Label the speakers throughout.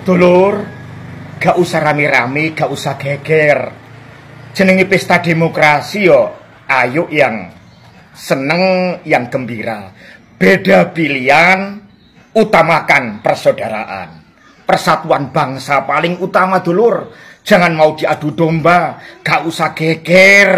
Speaker 1: Dulur, gak usah rame-rame, gak usah geger. Jenenge pesta demokrasi yo, ayo yang seneng, yang gembira. Beda pilihan, utamakan persaudaraan. Persatuan bangsa paling utama, dulur. Jangan mau diadu domba, gak usah geger.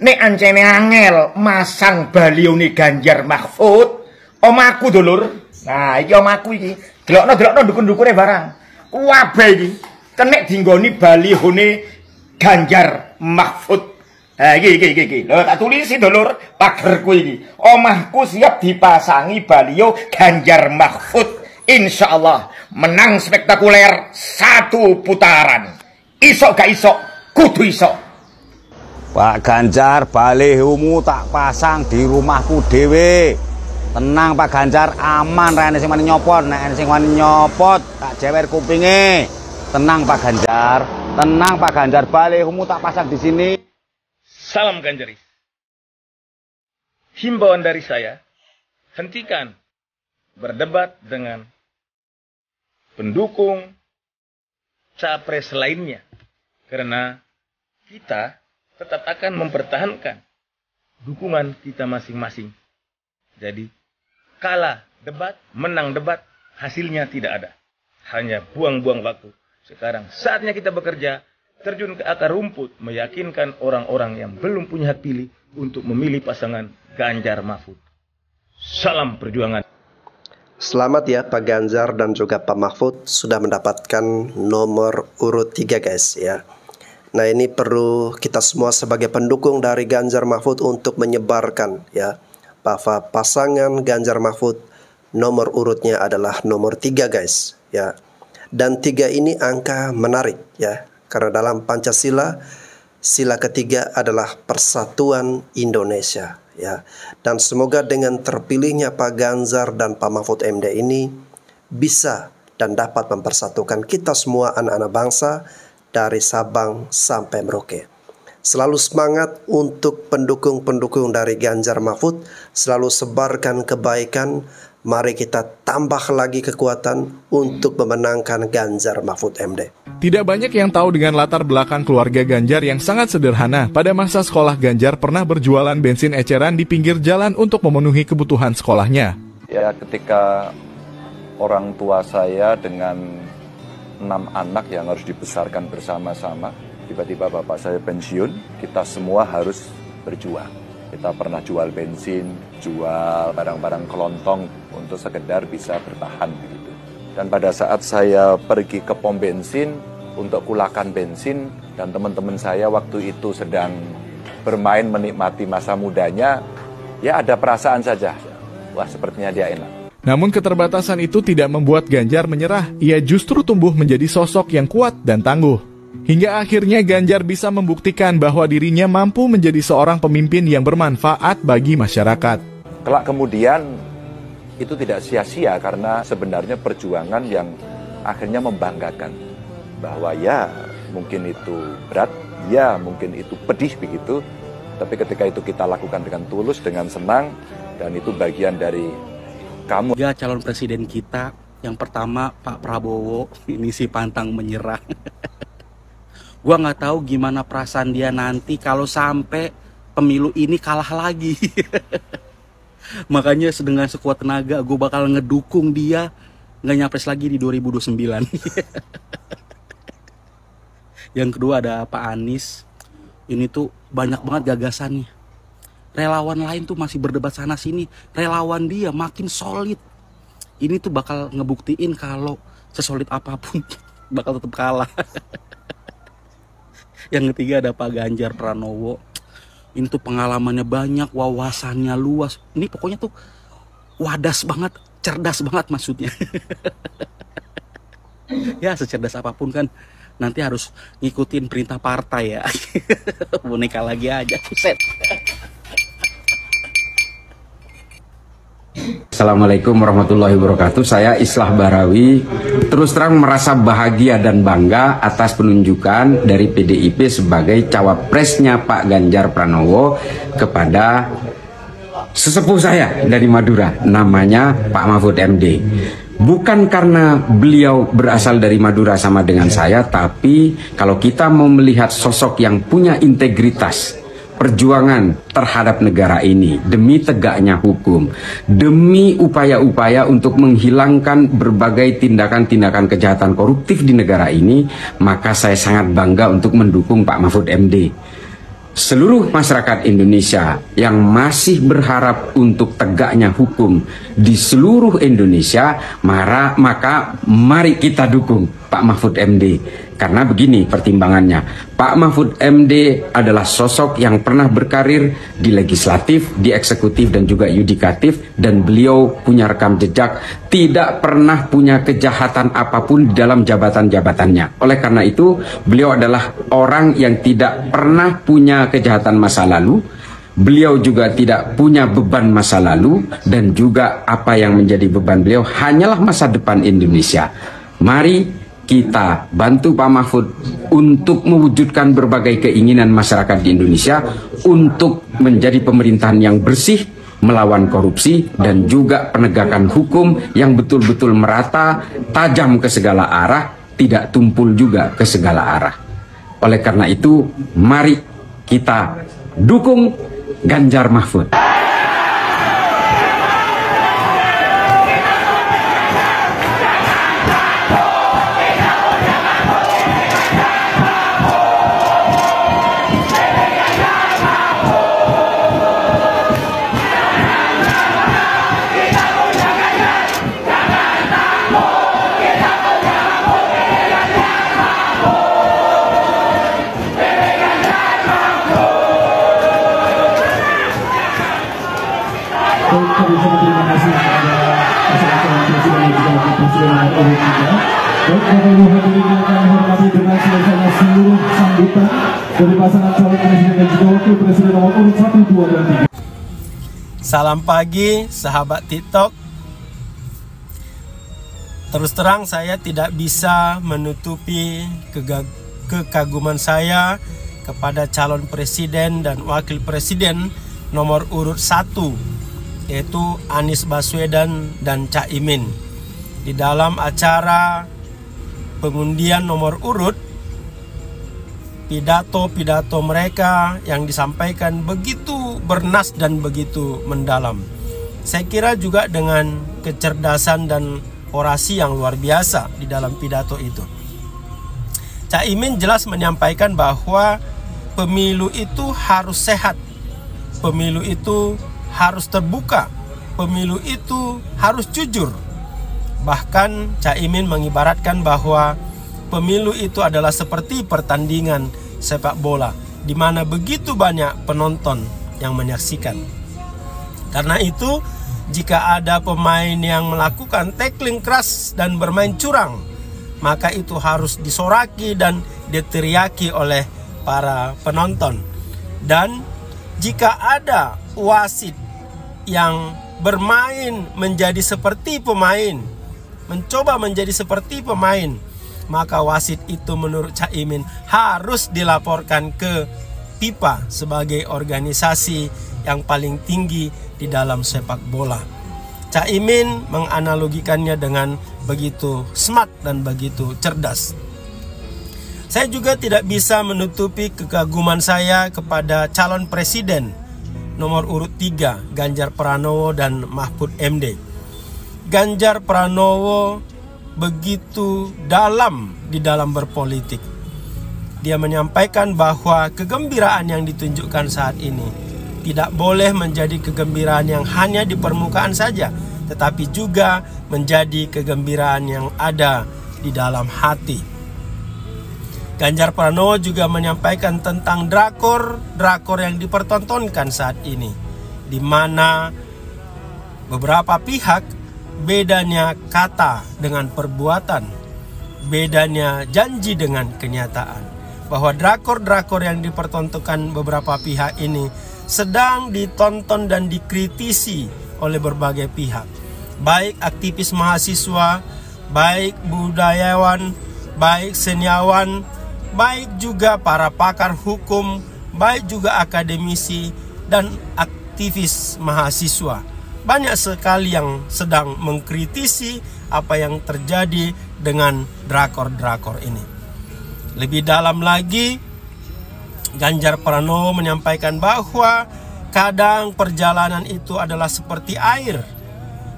Speaker 1: Nek ancene angel masang balione Ganjar Mahfud, omaku dulur. Nah, iki omaku iki. Delokno dukun-dukune barang. Kuwabe iki kenek dinggoni balihone Ganjar Mahfud. Ha iki. Lho tak tulisi dulur, pagerku iki. Omahku siap dipasangi balio Ganjar Mahfud. Insyaallah menang spektakuler 1 putaran. Isok gak isok, kudu isok.
Speaker 2: Pak Ganjar, balihomu tak pasang di rumahku dhewe. Tenang Pak Ganjar, aman ra sing wani nyopot, nek sing wani nyopot tak jewer kupinge. Tenang Pak Ganjar, balihomu tak pasang di sini.
Speaker 3: Salam Ganjaris. Himbauan dari saya, hentikan berdebat dengan pendukung capres lainnya, karena kita tetap akan mempertahankan dukungan kita masing-masing. Jadi, kalah debat, menang debat, hasilnya tidak ada. Hanya buang-buang waktu. Sekarang saatnya kita bekerja, terjun ke akar rumput, meyakinkan orang-orang yang belum punya hak pilih untuk memilih pasangan Ganjar Mahfud. Salam perjuangan.
Speaker 4: Selamat ya Pak Ganjar dan juga Pak Mahfud sudah mendapatkan nomor urut 3 guys ya. Nah ini perlu kita semua sebagai pendukung dari Ganjar Mahfud untuk menyebarkan ya bahwa pasangan Ganjar Mahfud nomor urutnya adalah nomor 3 guys ya. Dan 3 ini angka menarik ya, karena dalam Pancasila sila ketiga adalah persatuan Indonesia ya. Dan semoga dengan terpilihnya Pak Ganjar dan Pak Mahfud MD ini bisa dan dapat mempersatukan kita semua anak-anak bangsa dari Sabang sampai Merauke. Selalu semangat untuk pendukung-pendukung dari Ganjar Mahfud, selalu sebarkan kebaikan. Mari kita tambah lagi kekuatan untuk memenangkan Ganjar Mahfud MD.
Speaker 5: Tidak banyak yang tahu dengan latar belakang keluarga Ganjar yang sangat sederhana. Pada masa sekolah, Ganjar pernah berjualan bensin eceran di pinggir jalan untuk memenuhi kebutuhan sekolahnya.
Speaker 6: Ya, ketika orang tua saya dengan 6 anak yang harus dibesarkan bersama-sama, tiba-tiba bapak saya pensiun, kita semua harus berjuang. Kita pernah jual bensin, jual barang-barang kelontong untuk sekedar bisa bertahan begitu. Dan pada saat saya pergi ke pom bensin untuk kulakan bensin, dan teman-teman saya waktu itu sedang bermain menikmati masa mudanya, ya ada perasaan saja, wah sepertinya dia enak.
Speaker 5: Namun keterbatasan itu tidak membuat Ganjar menyerah. Ia justru tumbuh menjadi sosok yang kuat dan tangguh. Hingga akhirnya Ganjar bisa membuktikan bahwa dirinya mampu menjadi seorang pemimpin yang bermanfaat bagi masyarakat.
Speaker 6: Kelak kemudian itu tidak sia-sia karena sebenarnya perjuangan yang akhirnya membanggakan. Bahwa ya mungkin itu berat, ya mungkin itu pedih begitu. Tapi ketika itu kita lakukan dengan tulus, dengan senang, dan itu bagian dari kamu.
Speaker 7: Ya, calon presiden kita yang pertama Pak Prabowo ini si pantang menyerah. Gua nggak tahu gimana perasaan dia nanti kalau sampai pemilu ini kalah lagi. Makanya dengan sekuat tenaga gue bakal ngedukung dia nggak nyapres lagi di 2029. Yang kedua ada Pak Anies. Ini tuh banyak banget gagasannya. Relawan lain tuh masih berdebat sana sini, relawan dia makin solid. Ini tuh bakal ngebuktiin kalau sesolid apapun bakal tetap kalah. Yang ketiga ada Pak Ganjar Pranowo. Ini tuh pengalamannya banyak, wawasannya luas. Ini pokoknya tuh wadas banget, cerdas banget maksudnya. Ya secerdas apapun kan nanti harus ngikutin perintah partai ya. Boneka lagi aja, set.
Speaker 8: Assalamualaikum warahmatullahi wabarakatuh. Saya Islah Barawi terus terang merasa bahagia dan bangga atas penunjukan dari PDIP sebagai cawapresnya Pak Ganjar Pranowo kepada sesepuh saya dari Madura, namanya Pak Mahfud MD. Bukan karena beliau berasal dari Madura sama dengan saya, tapi kalau kita mau melihat sosok yang punya integritas, perjuangan terhadap negara ini, demi tegaknya hukum, demi upaya-upaya untuk menghilangkan berbagai tindakan-tindakan kejahatan koruptif di negara ini, maka saya sangat bangga untuk mendukung Pak Mahfud MD. Seluruh masyarakat Indonesia yang masih berharap untuk tegaknya hukum di seluruh Indonesia, maka mari kita dukung Pak Mahfud MD. Karena begini pertimbangannya, Pak Mahfud MD adalah sosok yang pernah berkarir di legislatif, di eksekutif dan juga yudikatif, dan beliau punya rekam jejak tidak pernah punya kejahatan apapun di dalam jabatan-jabatannya. Oleh karena itu, beliau adalah orang yang tidak pernah punya kejahatan masa lalu. Beliau juga tidak punya beban masa lalu, dan juga apa yang menjadi beban beliau hanyalah masa depan Indonesia. Mari kita bantu Pak Mahfud untuk mewujudkan berbagai keinginan masyarakat di Indonesia untuk menjadi pemerintahan yang bersih, melawan korupsi, dan juga penegakan hukum yang betul-betul merata, tajam ke segala arah, tidak tumpul juga ke segala arah. Oleh karena itu, mari kita dukung Ganjar Mahfud.
Speaker 9: Salam pagi sahabat TikTok. Terus terang saya tidak bisa menutupi kekaguman saya kepada calon presiden dan wakil presiden nomor urut 1, yaitu Anies Baswedan dan Caimin. Di dalam acara pengundian nomor urut, pidato-pidato mereka yang disampaikan begitu bernas dan begitu mendalam. Saya kira juga dengan kecerdasan dan orasi yang luar biasa di dalam pidato itu. Caimin jelas menyampaikan bahwa pemilu itu harus sehat, pemilu itu harus terbuka, pemilu itu harus jujur. Bahkan Caimin mengibaratkan bahwa pemilu itu adalah seperti pertandingan sepak bola, di mana begitu banyak penonton yang menyaksikan. Karena itu, jika ada pemain yang melakukan tackling keras dan bermain curang, maka itu harus disoraki dan diteriaki oleh para penonton. Dan jika ada wasit yang bermain menjadi seperti pemain, mencoba menjadi seperti pemain, maka wasit itu menurut Caimin harus dilaporkan ke FIFA sebagai organisasi yang paling tinggi di dalam sepak bola. Caimin menganalogikannya dengan begitu smart dan begitu cerdas. Saya juga tidak bisa menutupi kekaguman saya kepada calon presiden nomor urut 3, Ganjar Pranowo dan Mahfud MD. Ganjar Pranowo begitu dalam di dalam berpolitik. Dia menyampaikan bahwa kegembiraan yang ditunjukkan saat ini tidak boleh menjadi kegembiraan yang hanya di permukaan saja, tetapi juga menjadi kegembiraan yang ada di dalam hati. Ganjar Pranowo juga menyampaikan tentang drakor yang dipertontonkan saat ini, di mana beberapa pihak bedanya kata dengan perbuatan, bedanya janji dengan kenyataan. Bahwa drakor yang dipertontonkan beberapa pihak ini sedang ditonton dan dikritisi oleh berbagai pihak. Baik aktivis mahasiswa, baik budayawan, baik seniawan, baik juga para pakar hukum, baik juga akademisi dan aktivis mahasiswa. Banyak sekali yang sedang mengkritisi apa yang terjadi dengan drakor-drakor ini. Lebih dalam lagi, Ganjar Pranowo menyampaikan bahwa kadang perjalanan itu adalah seperti air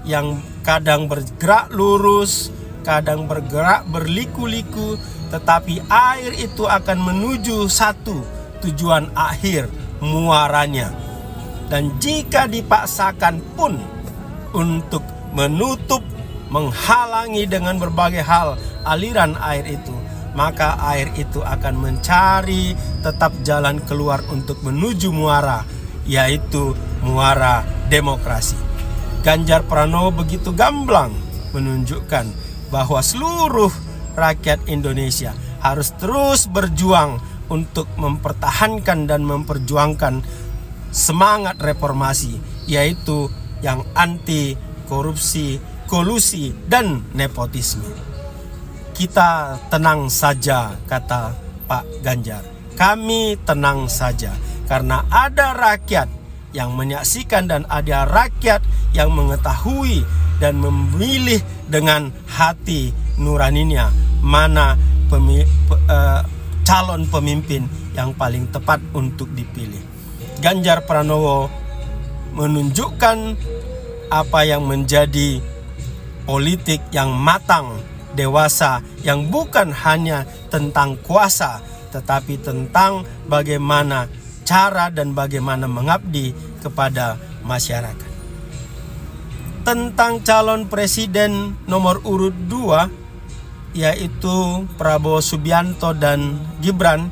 Speaker 9: yang kadang bergerak lurus, kadang bergerak berliku-liku, tetapi air itu akan menuju satu tujuan akhir, muaranya. Dan jika dipaksakan pun untuk menutup, menghalangi dengan berbagai hal aliran air itu, maka air itu akan mencari tetap jalan keluar untuk menuju muara, yaitu muara demokrasi. Ganjar Pranowo begitu gamblang menunjukkan bahwa seluruh rakyat Indonesia harus terus berjuang untuk mempertahankan dan memperjuangkan semangat reformasi, yaitu yang anti korupsi, kolusi, dan nepotisme. Kita tenang saja, kata Pak Ganjar. Kami tenang saja karena ada rakyat yang menyaksikan dan ada rakyat yang mengetahui dan memilih dengan hati nuraninya mana calon pemimpin yang paling tepat untuk dipilih. Ganjar Pranowo menunjukkan apa yang menjadi politik yang matang, dewasa, yang bukan hanya tentang kuasa, tetapi tentang bagaimana cara dan bagaimana mengabdi kepada masyarakat. Tentang calon presiden nomor urut 2, yaitu Prabowo Subianto dan Gibran,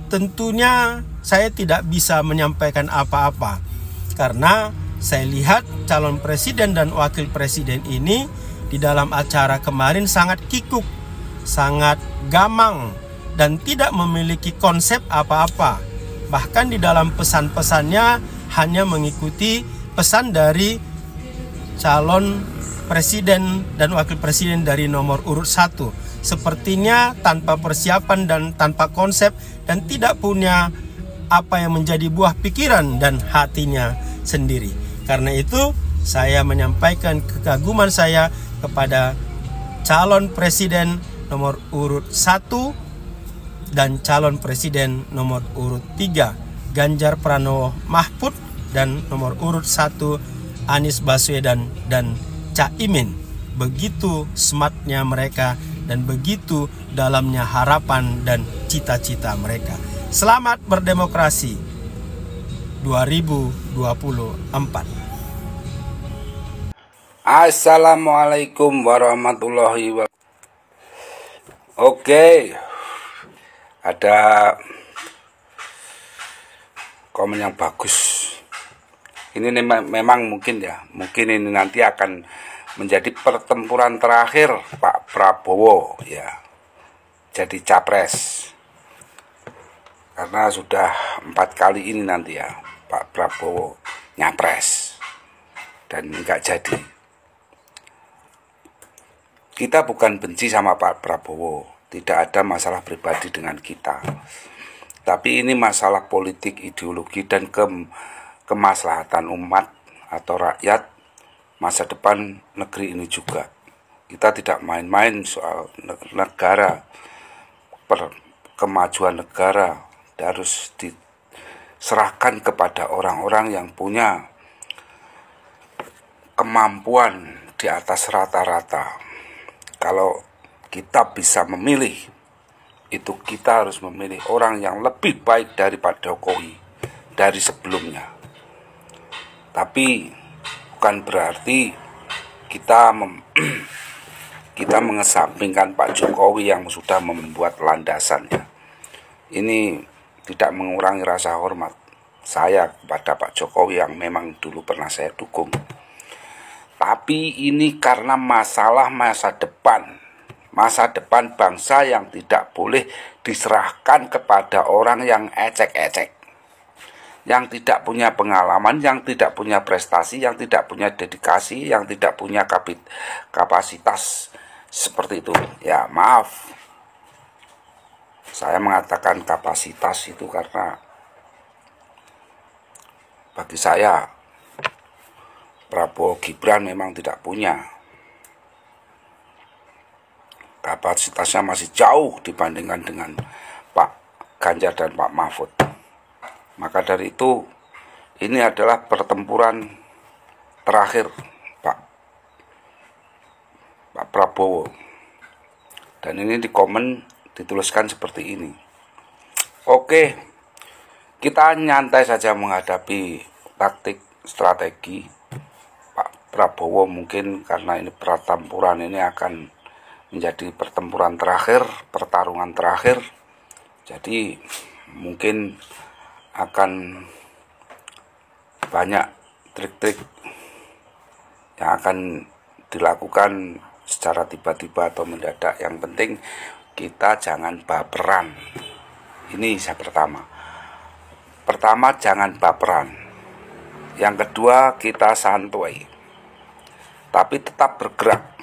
Speaker 9: tentunya saya tidak bisa menyampaikan apa-apa karena saya lihat calon presiden dan wakil presiden ini di dalam acara kemarin sangat kikuk, sangat gamang, dan tidak memiliki konsep apa-apa. Bahkan di dalam pesan-pesannya hanya mengikuti pesan dari calon presiden dan wakil presiden dari nomor urut 1. Sepertinya tanpa persiapan dan tanpa konsep, dan tidak punya apa yang menjadi buah pikiran dan hatinya sendiri. Karena itu saya menyampaikan kekaguman saya kepada calon presiden nomor urut 1 dan calon presiden nomor urut 3 Ganjar Pranowo Mahfud, dan nomor urut 1 Anies Baswedan dan Caimin. Begitu smartnya mereka dan begitu dalamnya harapan dan cita-cita mereka. Selamat berdemokrasi 2024.
Speaker 10: Assalamualaikum warahmatullahi wabarakatuh. Oke, ada komen yang bagus. Ini memang mungkin ini nanti akan menjadi pertempuran terakhir Pak Prabowo ya, jadi capres. Karena sudah 4 kali ini nanti ya Pak Prabowo nyapres dan nggak jadi. Kita bukan benci sama Pak Prabowo, tidak ada masalah pribadi dengan kita. Tapi ini masalah politik, ideologi, dan kemaslahatan umat atau rakyat, masa depan negeri ini juga. Kita tidak main-main soal negara, kemajuan negara harus diserahkan kepada orang-orang yang punya kemampuan di atas rata-rata. Kalau kita bisa memilih, itu kita harus memilih orang yang lebih baik dari Pak Jokowi dari sebelumnya. Tapi bukan berarti kita mengesampingkan Pak Jokowi yang sudah membuat landasannya. Ini tidak mengurangi rasa hormat saya kepada Pak Jokowi yang memang dulu pernah saya dukung. Tapi ini karena masalah masa depan bangsa yang tidak boleh diserahkan kepada orang yang ecek-ecek, yang tidak punya pengalaman, yang tidak punya prestasi, yang tidak punya dedikasi, yang tidak punya kapasitas seperti itu. Ya maaf, saya mengatakan kapasitas itu karena bagi saya Prabowo Gibran memang tidak punya. kapasitasnya masih jauh dibandingkan dengan Pak Ganjar dan Pak Mahfud. Maka dari itu, ini adalah pertempuran terakhir Pak Prabowo. Dan ini di komen dituliskan seperti ini. Oke, kita nyantai saja menghadapi taktik strategi Pak Prabowo. Mungkin karena ini pertempuran ini akan menjadi pertempuran terakhir, pertarungan terakhir. Jadi mungkin akan banyak trik-trik yang akan dilakukan secara tiba-tiba atau mendadak. Yang penting kita jangan baperan. Ini yang pertama. Pertama, jangan baperan. Yang kedua, kita santuy. Tapi tetap bergerak.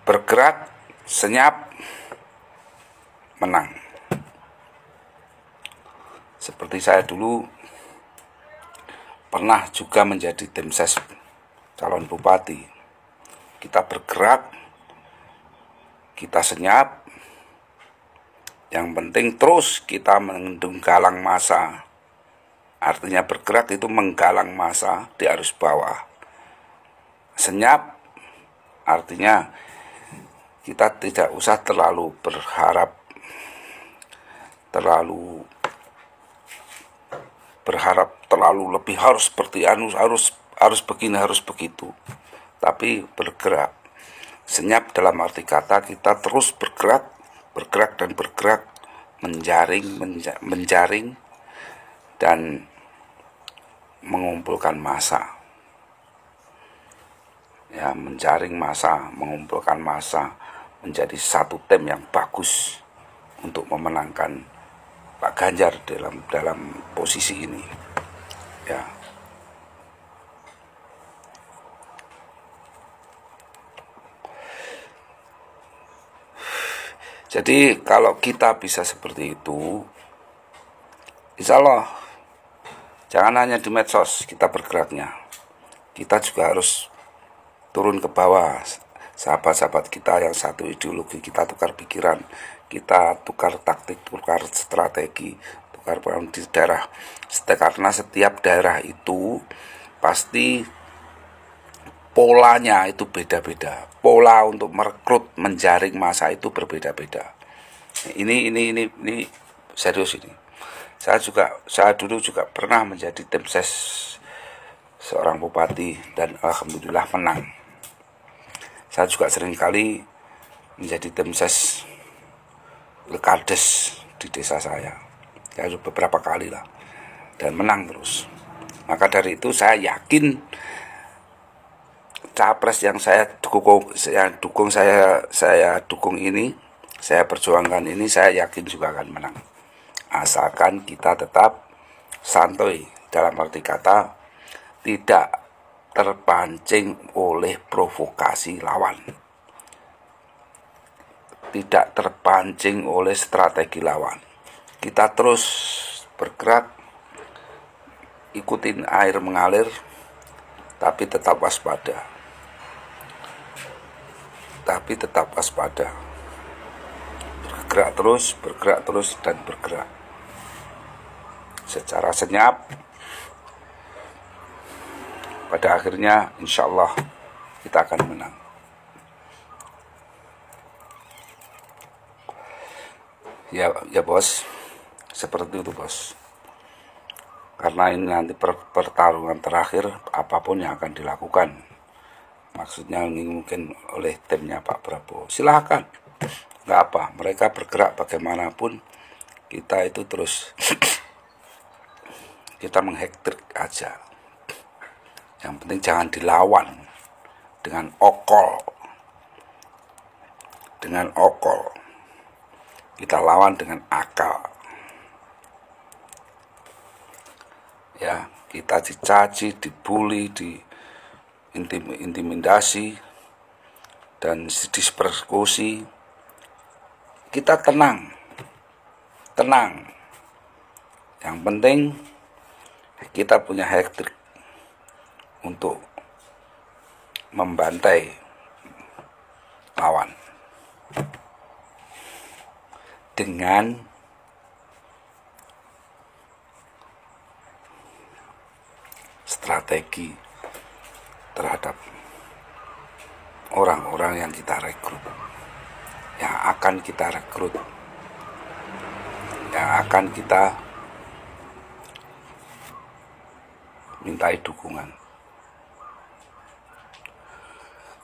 Speaker 10: Bergerak, senyap, menang. Seperti saya dulu pernah juga menjadi tim ses calon bupati. Kita bergerak, kita senyap. Yang penting terus kita menggalang massa. Artinya bergerak itu menggalang massa di arus bawah. Senyap artinya kita tidak usah terlalu berharap terlalu lebih harus seperti harus begini, harus begitu. Tapi bergerak. Senyap dalam arti kata kita terus bergerak dan bergerak, menjaring dan mengumpulkan massa. Ya, menjaring massa, mengumpulkan massa menjadi satu tim yang bagus untuk memenangkan Pak Ganjar dalam posisi ini. Ya. Jadi kalau kita bisa seperti itu, insya Allah jangan hanya di medsos kita bergeraknya, kita juga harus turun ke bawah. Sahabat-sahabat kita yang satu ideologi, kita tukar pikiran, kita tukar taktik, tukar strategi, tukar peran di daerah. Karena setiap daerah itu pasti polanya itu beda-beda. Pola untuk merekrut, menjaring massa itu berbeda-beda. Ini serius ini. Saya dulu juga pernah menjadi tim ses seorang bupati dan alhamdulillah menang. Saya juga seringkali menjadi tim ses Lekades di desa saya. Ya beberapa kali lah dan menang terus. Maka dari itu saya yakin capres yang saya dukung ini, saya perjuangkan ini, saya yakin juga akan menang. Asalkan kita tetap santuy, dalam arti kata tidak terpancing oleh provokasi lawan, tidak terpancing oleh strategi lawan. Kita terus bergerak, ikutin air mengalir, tapi tetap waspada. Bergerak terus dan bergerak secara senyap. Pada akhirnya insya Allah kita akan menang. Ya bos, seperti itu bos. Karena ini nanti pertarungan terakhir, apapun yang akan dilakukan, maksudnya ini mungkin oleh timnya Pak Prabowo, silahkan, nggak apa, mereka bergerak bagaimanapun, kita itu terus kita menghektik aja. Yang penting jangan dilawan dengan okol, kita lawan dengan akal. Ya, kita dicaci, dibully, diintimidasi dan dipersekusi. Kita tenang. Yang penting kita punya hektik untuk membantai lawan. dengan strategi terhadap orang-orang yang kita rekrut, yang akan kita rekrut, yang akan kita mintai dukungan.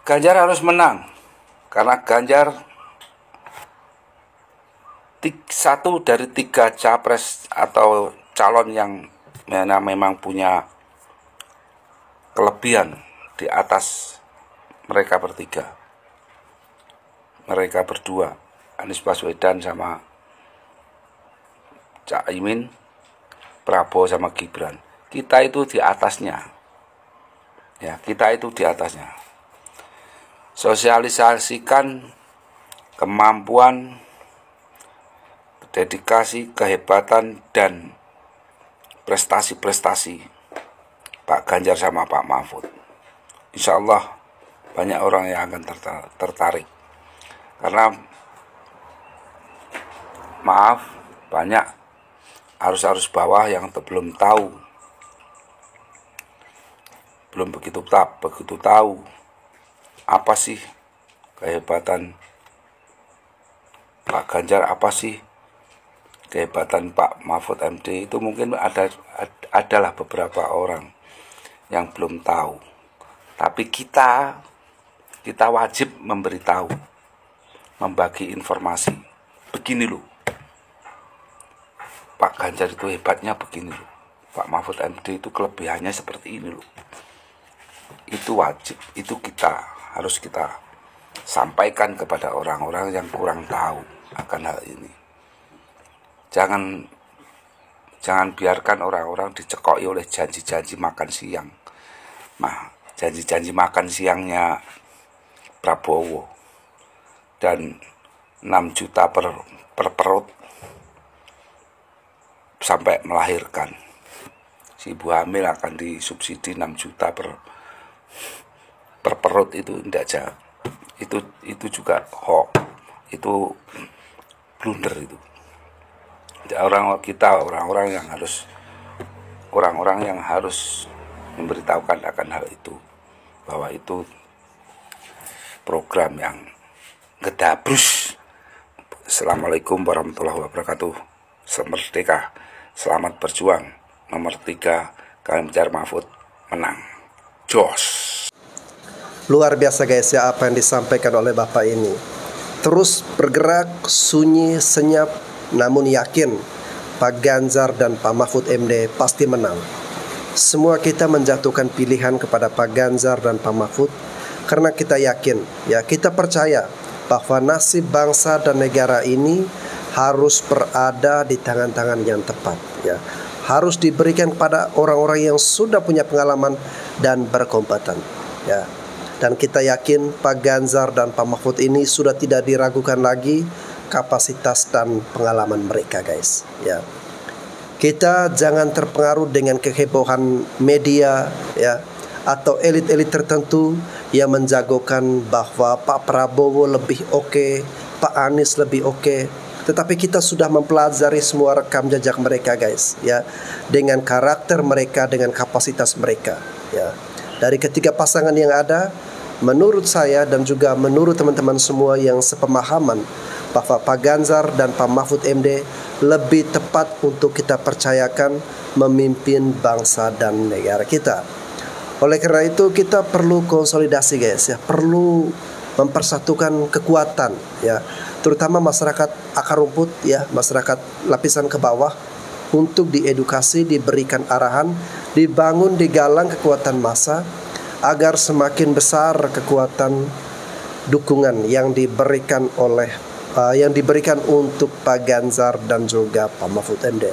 Speaker 10: Ganjar harus menang, karena Ganjar satu dari 3 capres atau calon yang memang punya kelebihan di atas mereka bertiga. Mereka berdua, Anies Baswedan sama Cak Imin, Prabowo sama Gibran. Kita itu di atasnya. Ya, kita itu di atasnya. Sosialisasikan kemampuan, dedikasi, kehebatan, dan prestasi-prestasi Pak Ganjar sama Pak Mahfud. Insya Allah banyak orang yang akan tertarik. Karena maaf, banyak arus-arus bawah yang belum tahu, belum begitu tahu apa sih kehebatan Pak Ganjar, apa sih kehebatan Pak Mahfud MD. Itu mungkin adalah beberapa orang yang belum tahu. Tapi kita wajib memberitahu, membagi informasi. Begini loh, Pak Ganjar itu hebatnya begini loh, Pak Mahfud MD itu kelebihannya seperti ini loh. Itu wajib, itu harus kita sampaikan kepada orang-orang yang kurang tahu akan hal ini. Jangan biarkan orang-orang dicekoki oleh janji-janji makan siang. Nah, janji-janji makan siangnya Prabowo dan 6 juta per perut sampai melahirkan. Si ibu hamil akan disubsidi 6 juta per perut, itu tidak itu juga hoax, itu blunder itu. Orang-orang yang harus memberitahukan akan hal itu, bahwa itu program yang gedabrus. Assalamualaikum warahmatullahi wabarakatuh. Merdeka, selamat berjuang. Nomor 3, Ganjar Mahfud menang. Jos.
Speaker 4: Luar biasa guys ya apa yang disampaikan oleh Bapak ini. Terus bergerak, sunyi, senyap, namun yakin Pak Ganjar dan Pak Mahfud MD pasti menang. Semua kita menjatuhkan pilihan kepada Pak Ganjar dan Pak Mahfud karena kita yakin, ya kita percaya bahwa nasib bangsa dan negara ini harus berada di tangan-tangan yang tepat, ya. Harus diberikan kepada orang-orang yang sudah punya pengalaman dan berkompeten, ya. Dan kita yakin Pak Ganjar dan Pak Mahfud ini sudah tidak diragukan lagi kapasitas dan pengalaman mereka guys, ya. Kita jangan terpengaruh dengan kehebohan media, ya, atau elit-elit tertentu yang menjagokan bahwa Pak Prabowo lebih oke, Pak Anies lebih oke. Tetapi kita sudah mempelajari semua rekam jejak mereka guys, ya, dengan karakter mereka, dengan kapasitas mereka, ya. Dari ketiga pasangan yang ada, menurut saya dan juga menurut teman-teman semua yang sepemahaman, bahwa Pak Ganjar dan Pak Mahfud MD lebih tepat untuk kita percayakan memimpin bangsa dan negara kita. Oleh karena itu kita perlu konsolidasi guys, ya, perlu mempersatukan kekuatan, ya, terutama masyarakat akar rumput, ya, masyarakat lapisan ke bawah, untuk diedukasi, diberikan arahan, dibangun, digalang kekuatan massa agar semakin besar kekuatan dukungan yang diberikan untuk Pak Ganjar dan juga Pak Mahfud MD.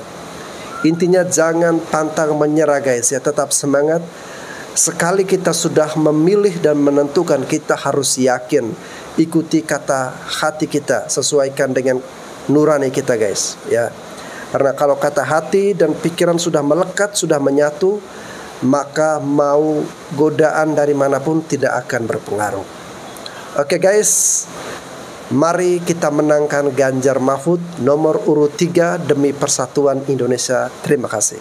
Speaker 4: Intinya jangan pantang menyerah guys, ya, tetap semangat. Sekali kita sudah memilih dan menentukan, kita harus yakin, ikuti kata hati kita, sesuaikan dengan nurani kita guys, ya. Karena kalau kata hati dan pikiran sudah melekat, sudah menyatu, maka mau godaan dari manapun tidak akan berpengaruh. Oke guys, Mari kita menangkan Ganjar Mahfud nomor urut 3 demi persatuan Indonesia. Terima kasih.